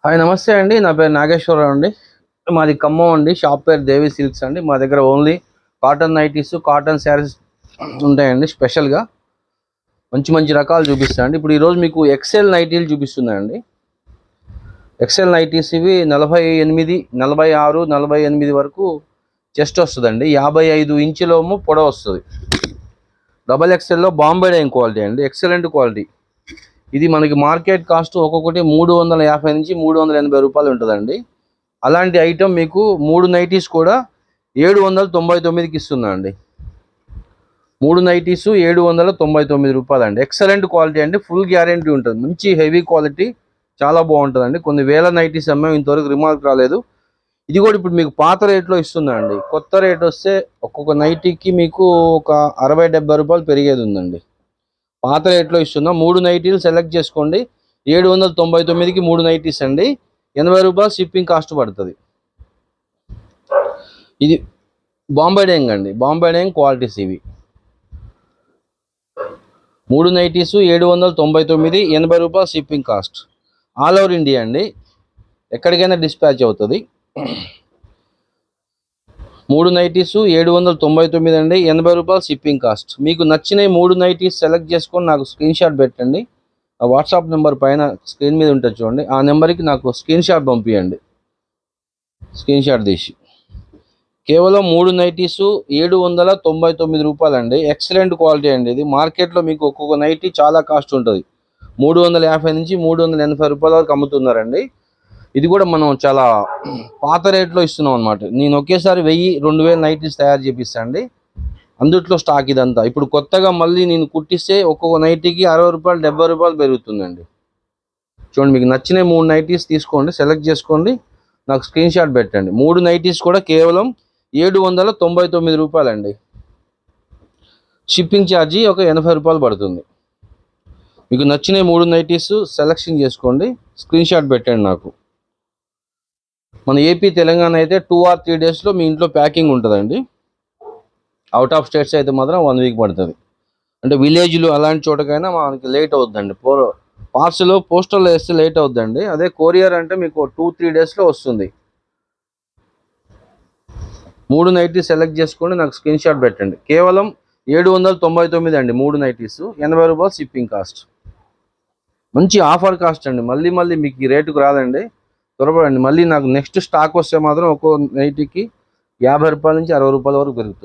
Hi నమస్తే అండి. నా పేరు నాగేశ్వరరావు అండి. మాది ఖమ్మం అండి. షాప్ పేరు దేవి సిల్క్స్ అండి. మా దగ్గర only cotton nighties, cotton saris ఉంటాయండి. స్పెషల్గా మంచి మంచి రకాలు చూపిస్తాయండి. ఇప్పుడు ఈరోజు మీకు ఎక్సెల్ నైటీలు చూపిస్తున్నాయండి. ఎక్సెల్ నైటీస్ ఇవి 48, 46, 48 వరకు చెస్ట్ వస్తుందండి. 55 ఇంచులోము పొడవు వస్తుంది. డబల్ ఎక్సెల్లో బాంబే డైయింగ్ క్వాలిటీ అండి. Excellent quality. ఇది మనకి మార్కెట్ కాస్ట్ ఒక్కొక్కటి 350 నుంచి 380 రూపాయలు ఉంటుందండి. అలాంటి ఐటమ్ మీకు 3 నైటీస్ కూడా 799కి ఇస్తున్నా అండి. 3 నైటీస్ 799 రూపాయలు అండి. ఎక్సలెంట్ క్వాలిటీ అండి. ఫుల్ గ్యారంటీ ఉంటుంది. మంచి హెవీ క్వాలిటీ, చాలా బాగుంటుందండి. కొన్ని వేల నైటీస్ అమ్మాయి ఇంతవరకు రిమార్క్ రాలేదు. ఇది కూడా ఇప్పుడు మీకు పాత రేట్లో ఇస్తున్నా అండి. కొత్త రేట్ వస్తే ఒక్కొక్క నైటీకి మీకు ఒక 60-70 రూపాయలు పెరిగేది ఉందండి. పాత రేట్లో ఇస్తున్నా. 3 నైటీలు సెలెక్ట్ చేసుకోండి. 799కి 3 నైటీస్ అండి. 80 రూపాయలు షిప్పింగ్ కాస్ట్ పడుతుంది. ఇది బాంబే డైయింగ్ అండి. బాంబే డైయింగ్ క్వాలిటీస్ ఇవి. 3 నైటీస్ 799, 80 రూపాయలు shipping cost. All over India అండి. ఎక్కడికైనా డిస్పాచ్ అవుతుంది. 3 నైటీస్ 799 అండి. 80 రూపాయలు షిప్పింగ్ కాస్ట్. మీకు నచ్చిన 3 నైటీస్ సెలెక్ట్ చేసుకొని నాకు స్క్రీన్ షాట్ పెట్టండి. ఆ వాట్సాప్ నెంబర్ పైన స్క్రీన్ మీద ఉంటుంది చూడండి. ఆ నెంబర్కి నాకు స్క్రీన్ షాట్ పంపించండి. స్క్రీన్ షాట్ తీసి. కేవలం 3 నైటీస్ 799 రూపాయలు అండి. ఎక్సలెంట్ క్వాలిటీ అండి. ఇది మార్కెట్లో మీకు ఒక్కొక్క నైటీ చాలా కాస్ట్ ఉంటుంది. 350 నుంచి 380 రూపాయల వరకు అమ్ముతున్నారండి. ఇది కూడా మనం చాలా పాత రేట్లో ఇస్తున్నాం అనమాట. నేను ఒకేసారి 1000-2000 నైటీస్ తయారు చేపిస్తాను అండి. అందుట్లో స్టాక్ ఇదంతా. ఇప్పుడు కొత్తగా మళ్ళీ నేను కుట్టిస్తే ఒక్కొక్క నైటీకి 60 రూపాయలు, 70 రూపాయలు పెరుగుతుందండి. చూడండి, మీకు నచ్చిన 3 నైటీస్ తీసుకోండి, సెలెక్ట్ చేసుకోండి, నాకు స్క్రీన్ షాట్ పెట్టండి. 3 నైటీస్ కూడా కేవలం 799 రూపాయలు అండి. షిప్పింగ్ ఛార్జీ ఒక 80 రూపాయలు పడుతుంది. మీకు నచ్చిన 3 నైటీస్ సెలెక్షన్ చేసుకోండి, స్క్రీన్ షాట్ పెట్టండి నాకు. మన ఏపీ, తెలంగాణ అయితే 2 or 3 డేస్లో మీ ఇంట్లో ప్యాకింగ్ ఉంటుందండి. అవుట్ ఆఫ్ స్టేట్స్ అయితే మాత్రం 1 వీక్ పడుతుంది. అంటే విలేజ్లు అలాంటి చోటకైనా మనకి లేట్ అవుతుందండి. పార్సల్ పోస్టల్లో వేస్తే లేట్ అవుతుందండి. అదే కొరియర్ అంటే మీకు 2-3 డేస్లో వస్తుంది. 3 నైటీస్ సెలెక్ట్ చేసుకోండి, నాకు స్క్రీన్ షాట్ పెట్టండి. కేవలం 799 అండి 3 నైటీస్. 80 రూపాయలు షిప్పింగ్ కాస్ట్. మంచి ఆఫర్ కాస్ట్ అండి. మళ్ళీ మళ్ళీ మీకు ఈ రేటుకు రాదండి. త్వరపడండి. మళ్ళీ నాకు నెక్స్ట్ స్టాక్ వస్తే మాత్రం ఒక్కో నైటీకి 50 రూపాయల నుంచి 60 రూపాయల వరకు పెరుగుతుంది.